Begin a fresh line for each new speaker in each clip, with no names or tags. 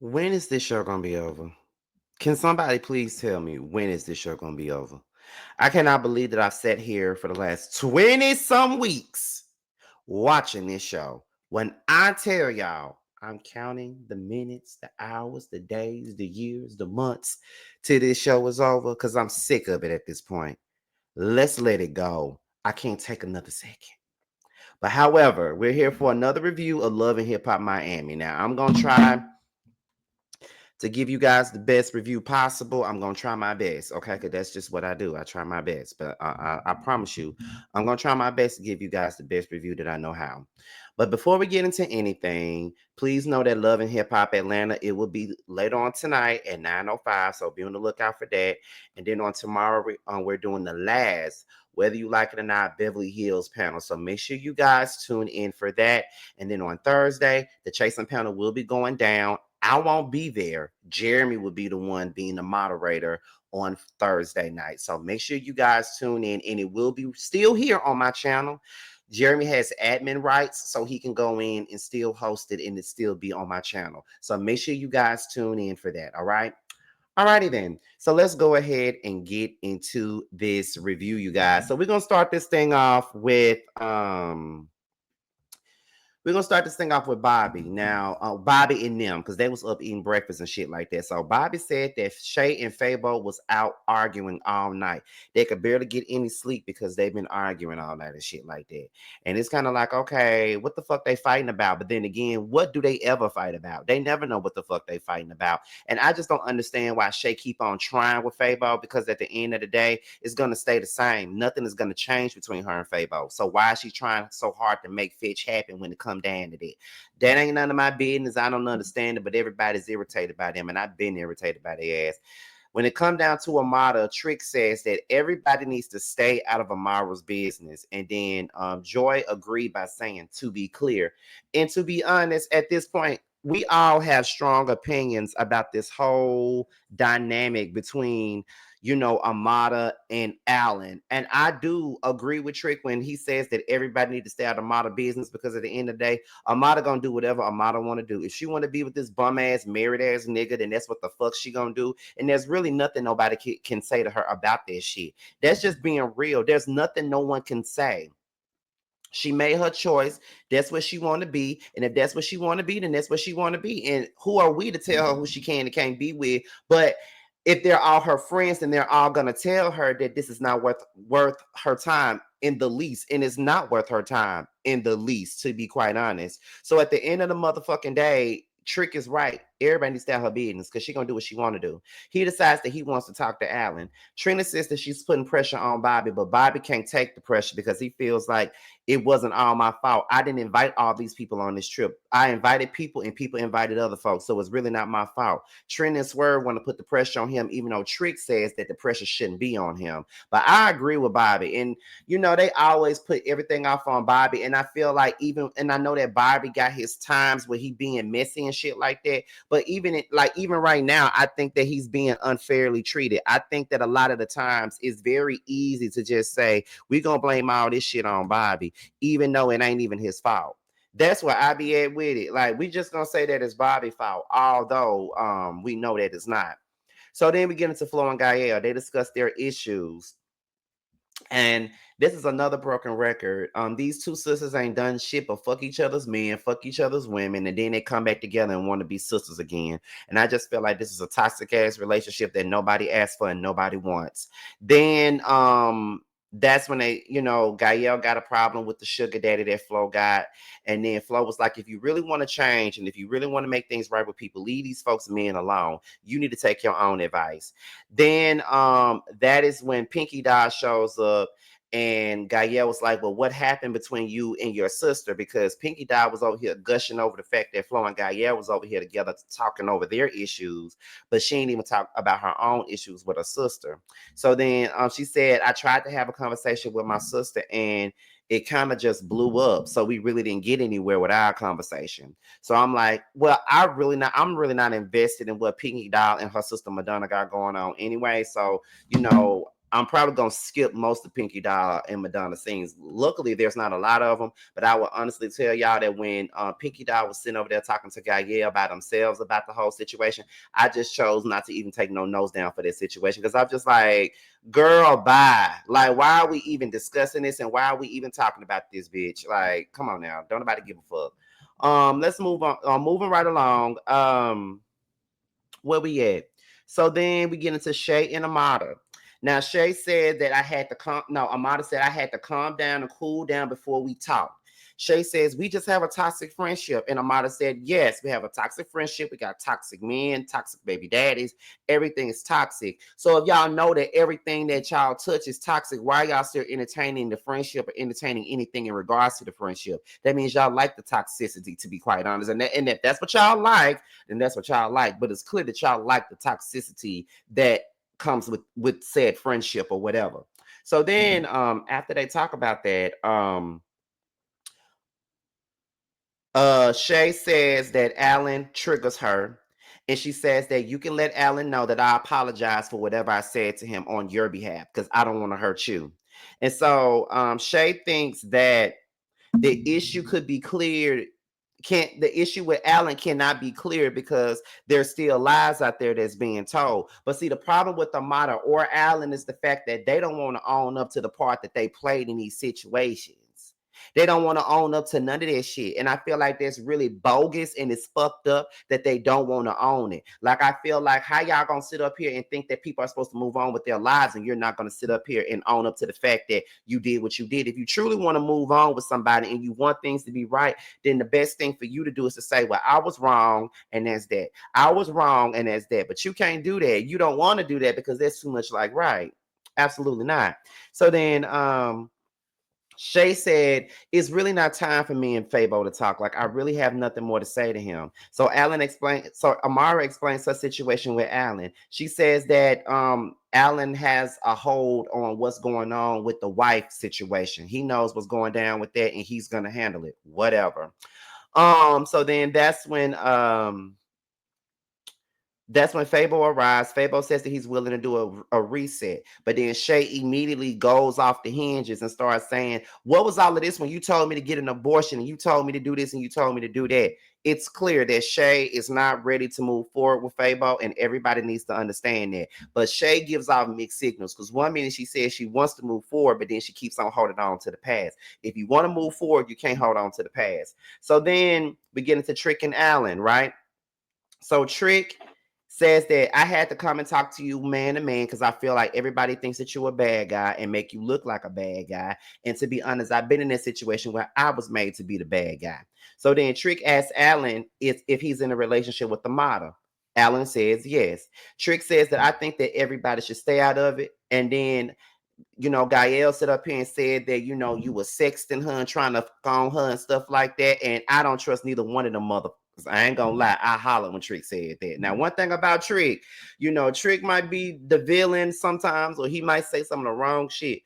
When is this show gonna be over? Can somebody please tell me when is this show gonna be over? I cannot believe that I've sat here for the last 20 some weeks watching this show. When I tell y'all, I'm counting the minutes, the hours, the days, the years, the months till this show is over because I'm sick of it at this point. Let's let it go. I can't take another second. But however, we're here for another review of Love and Hip Hop Miami. Now, I'm going to try to give you guys the best review possible. I'm gonna try my best, okay? Because that's just what I do. I try my best, but I promise you, I'm gonna try my best to give you guys the best review that I know how. But before we get into anything, please know that Love and Hip Hop Atlanta, it will be later on tonight at 9:05. So be on the lookout for that. And then on tomorrow, we're doing the last, whether you like it or not, Beverly Hills panel. So make sure you guys tune in for that. And then on Thursday, the Chasing panel will be going down. I won't be there. Jeremy will be the one being the moderator on Thursday night. So make sure you guys tune in, and it will be still here on my channel. Jeremy has admin rights, so he can go in and still host it and it still be on my channel. So make sure you guys tune in for that. All right. Alrighty then. So let's go ahead and get into this review, you guys. So we're gonna start this thing off with Bobby. Now, Bobby and them, because they was up eating breakfast and shit like that. So Bobby said that Shay and Fabo was out arguing all night. They could barely get any sleep because they've been arguing all night and shit like that. And it's kind of like, okay, what the fuck they fighting about? But then again, what do they ever fight about? They never know what the fuck they fighting about. And I just don't understand why Shay keep on trying with Fabo, because at the end of the day, it's gonna stay the same. Nothing is gonna change between her and Fabo. So why is she trying so hard to make Fitch happen when it comes down to that? That ain't none of my business. I don't understand it, but everybody's irritated by them, and I've been irritated by their ass. When it comes down to Amara, Trick says that everybody needs to stay out of Amara's business. And then Joy agreed by saying, to be clear. And to be honest, at this point, we all have strong opinions about this whole dynamic between, Amada and Allan. And I do agree with Trick when he says that everybody need to stay out of Amada business, because at the end of the day, Amada gonna do whatever Amada want to do. If she want to be with this bum ass married ass nigga, then that's what the fuck she gonna do. And there's really nothing nobody can say to her about that shit. That's just being real. There's nothing no one can say. She made her choice. That's what she want to be. And if that's what she want to be, then that's what she want to be. And who are we to tell her who she can and can't be with? But if they're all her friends, then they're all gonna tell her that this is not worth her time in the least. And it's not worth her time in the least, to be quite honest. So at the end of the motherfucking day, Trick is right. Everybody needs to have her business, because she's gonna do what she want to do. He decides that he wants to talk to Allan. Trina says that she's putting pressure on Bobby, but Bobby can't take the pressure because he feels like it wasn't all my fault. I didn't invite all these people on this trip. I invited people and people invited other folks. So it's really not my fault. Trina and Swerve want to put the pressure on him, even though Trick says that the pressure shouldn't be on him. But I agree with Bobby. And, they always put everything off on Bobby. And I feel like and I know that Bobby got his times where he being messy and shit like that. But even right now, I think that he's being unfairly treated. I think that a lot of the times it's very easy to just say, we're going to blame all this shit on Bobby, even though it ain't even his fault. That's where I be at with it. Like, we just gonna say that it's Bobby's fault, although we know that it's not. So then we get into Flo and Gyle. They discuss their issues. And this is another broken record. These two sisters ain't done shit but fuck each other's men, fuck each other's women, and then they come back together and want to be sisters again. And I just feel like this is a toxic ass relationship that nobody asked for and nobody wants. Then that's when Gyle got a problem with the sugar daddy that Flo got. And then Flo was like, if you really want to change and if you really want to make things right with people, leave these folks men alone. You need to take your own advice. Then that is when Pinky Doll shows up. And Gyle was like, well, what happened between you and your sister? Because Pinky Doll was over here gushing over the fact that Flo and Gyle was over here together talking over their issues, but she didn't even talk about her own issues with her sister. So then she said, I tried to have a conversation with my sister and it kind of just blew up. So we really didn't get anywhere with our conversation. So I'm like, well, I'm really not invested in what Pinky Doll and her sister Madonna got going on anyway. So, I'm probably gonna skip most of Pinky Doll and Madonna scenes. Luckily, there's not a lot of them, but I will honestly tell y'all that when Pinky Doll was sitting over there talking to Gyle by themselves about the whole situation, I just chose not to even take no notes down for this situation because I'm just like, girl, bye. Like, why are we even discussing this and why are we even talking about this, bitch? Like, come on now, don't nobody give a fuck. Let's move on. Moving right along. Where we at? So then we get into Shay and Amada. Now Shay said that I had to calm. No, Amada said I had to calm down and cool down before we talk. Shay says we just have a toxic friendship, and Amada said yes, we have a toxic friendship. We got toxic men, toxic baby daddies. Everything is toxic. So if y'all know that everything that y'all touch is toxic, why y'all still entertaining the friendship or entertaining anything in regards to the friendship? That means y'all like the toxicity, to be quite honest. And if that's what y'all like, then that's what y'all like. But it's clear that y'all like the toxicity that comes with said friendship or whatever. So then after they talk about that, Shay says that Allan triggers her. And she says that you can let Allan know that I apologize for whatever I said to him on your behalf because I don't want to hurt you. And so Shay thinks that the issue could be cleared. The issue with Allan cannot be cleared because there's still lies out there that's being told. But see, the problem with Amada or Allan is the fact that they don't want to own up to the part that they played in these situations. They don't want to own up to none of that shit. And I feel like that's really bogus and it's fucked up that they don't want to own it. Like, I feel like how y'all gonna sit up here and think that people are supposed to move on with their lives and you're not gonna sit up here and own up to the fact that you did what you did. If you truly want to move on with somebody and you want things to be right, then the best thing for you to do is to say, well, I was wrong and that's that. I was wrong and that's that. But you can't do that. You don't want to do that because that's too much like right. Absolutely not. So then Shay said, it's really not time for me and Fabo to talk. Like, I really have nothing more to say to him. So Amara explains her situation with Allan. She says that Allan has a hold on what's going on with the wife situation. He knows what's going down with that and he's gonna handle it. Whatever. So then that's when Fabo arrives. Fabo says that he's willing to do a reset. But then Shay immediately goes off the hinges and starts saying, what was all of this when you told me to get an abortion and you told me to do this and you told me to do that? It's clear that Shay is not ready to move forward with Fabo, and everybody needs to understand that. But Shay gives off mixed signals because one minute she says she wants to move forward, but then she keeps on holding on to the past. If you want to move forward, you can't hold on to the past. So then we get into Trick and Allan, right? So Trick says that I had to come and talk to you man to man because I feel like everybody thinks that you're a bad guy and make you look like a bad guy. And to be honest, I've been in that situation where I was made to be the bad guy. So then Trick asks Allan if he's in a relationship with the model. Allan says yes. Trick says that I think that everybody should stay out of it. And then Gyle sit up here and said that, you were sexting her and trying to phone her and stuff like that. And I don't trust neither one of them motherfuckers. I ain't gonna lie. I hollered when Trick said that. Now, one thing about Trick, Trick might be the villain sometimes, or he might say some of the wrong shit.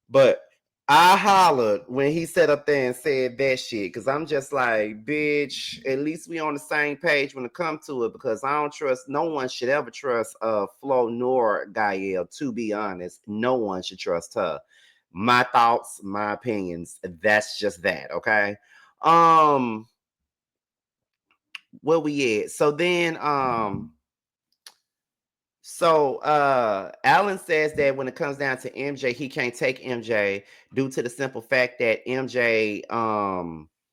But I hollered when he sat up there and said that shit because I'm just like, bitch, at least we on the same page when it comes to it because I don't trust, no one should ever trust Flo nor Gyle, to be honest. No one should trust her. My thoughts, my opinions, that's just that, okay? Where we at? So then Allan says that when it comes down to MJ, he can't take MJ due to the simple fact that MJ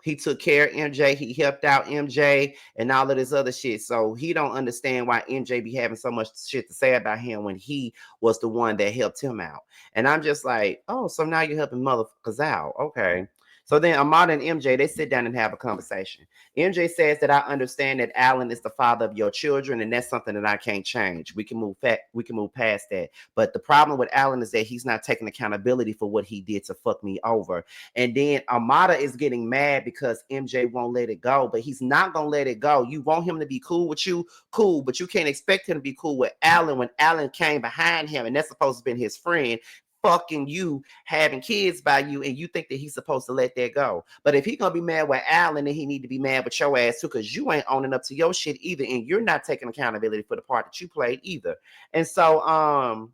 he took care of MJ, he helped out MJ and all of this other shit. So he don't understand why MJ be having so much shit to say about him when he was the one that helped him out. And I'm just like, oh, so now you're helping motherfuckers out. Okay. So then Amada and MJ, they sit down and have a conversation. MJ says that I understand that Allan is the father of your children, and that's something that I can't change. We can move past that. But the problem with Allan is that he's not taking accountability for what he did to fuck me over. And then Amada is getting mad because MJ won't let it go, but he's not gonna let it go. You want him to be cool with you, cool, but you can't expect him to be cool with Allan when Allan came behind him, and that's supposed to be his friend fucking you, having kids by you, and you think that he's supposed to let that go. But if he gonna be mad with Allan, then he need to be mad with your ass too, because you ain't owning up to your shit either, and you're not taking accountability for the part that you played either. And so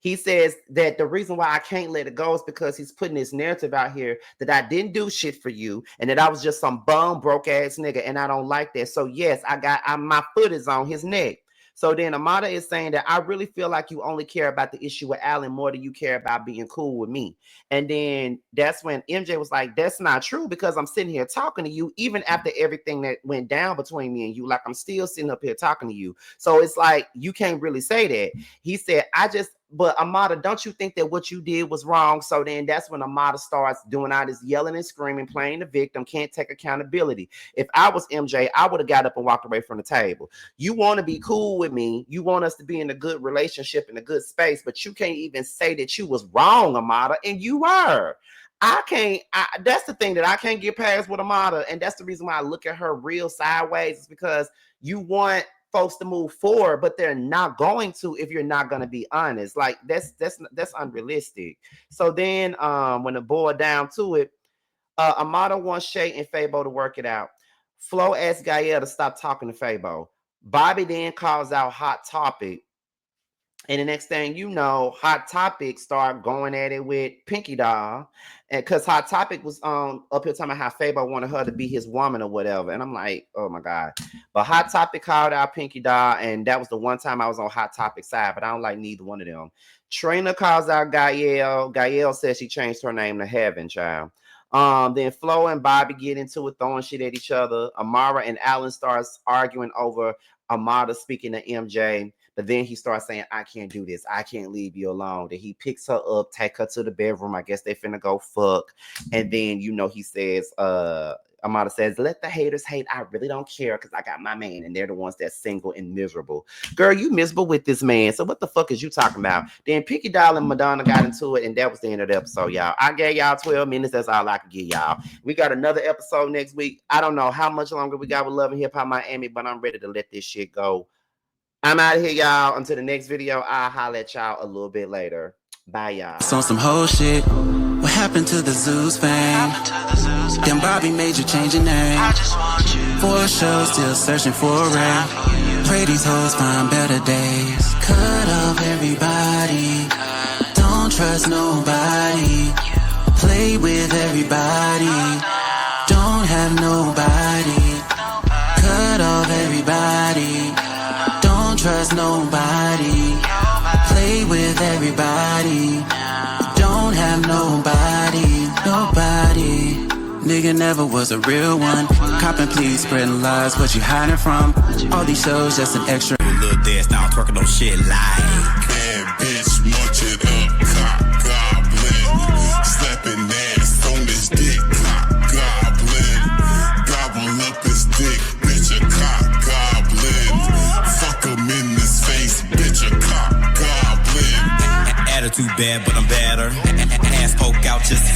He says that the reason why I can't let it go is because he's putting this narrative out here that I didn't do shit for you and that I was just some bum broke ass nigga, and I don't like that. So yes, my foot is on his neck. So then Amara is saying that I really feel like you only care about the issue with Allan more than you care about being cool with me. And then that's when MJ was like, that's not true, because I'm sitting here talking to you even after everything that went down between me and you. Like, I'm still sitting up here talking to you. So it's like, you can't really say that. He said, but Amada, don't you think that what you did was wrong? So then that's when Amada starts doing all this yelling and screaming, playing the victim, can't take accountability. If I was MJ, I would have got up and walked away from the table. You want to be cool with me. You want us to be in a good relationship, in a good space, but you can't even say that you was wrong, Amada, and you were. That's the thing that I can't get past with Amada, and that's the reason why I look at her real sideways, is because you want folks to move forward, but they're not going to if you're not going to be honest. Like, that's unrealistic. So then when it boiled down to it, Amada wants Shay and Fabo to work it out. Flo asks Gyle to stop talking to Fabo. Bobby then calls out Hot Topic. And the next thing you know, Hot Topic start going at it with Pinky Doll. And because Hot Topic was up here talking about how Fabo wanted her to be his woman or whatever. And I'm like, oh my God. But Hot Topic called out Pinky Doll, and that was the one time I was on Hot Topic side, but I don't like neither one of them. Trina calls out Gyle. Gyle says she changed her name to Heaven, child. Then Flo and Bobby get into it, throwing shit at each other. Amara and Allan starts arguing over Amada speaking to MJ. But then he starts saying, I can't do this. I can't leave you alone. Then he picks her up, take her to the bedroom. I guess they finna go fuck. And then, you know, he says, Amada says, let the haters hate. I really don't care because I got my man. And they're the ones that's single and miserable. Girl, you miserable with this man. So what the fuck is you talking about? Then Pinky Doll and Madonna got into it. And that was the end of the episode, y'all. I gave y'all 12 minutes. That's all I could give y'all. We got another episode next week. I don't know how much longer we got with Love and Hip Hop Miami, but I'm ready to let this shit go. I'm out of here, y'all. Until the next video, I'll holler at y'all a little bit later. Bye, y'all.
It's on some whole shit. What happened to the Zeus fame? Then Bobby made you change your name. For a show, still searching for a ring. Pray these hoes find better days. Cut off everybody. Don't trust nobody. Play with everybody. Don't have nobody. Cut off everybody. Don't trust nobody. Play with everybody. Don't have nobody. Nobody. Nigga never was a real one. Coppin', please, spreading lies. What you hiding from? All these shows just an extra.
Little dance now, twerking on shit like bad bitch, munch it up, cock goblin. Slapping ass on this dick, cock goblin. Gobble up his dick, bitch, a cock goblin. Fuck him in his face, bitch, a cock goblin. Attitude bad, but I'm better. Ass poke out just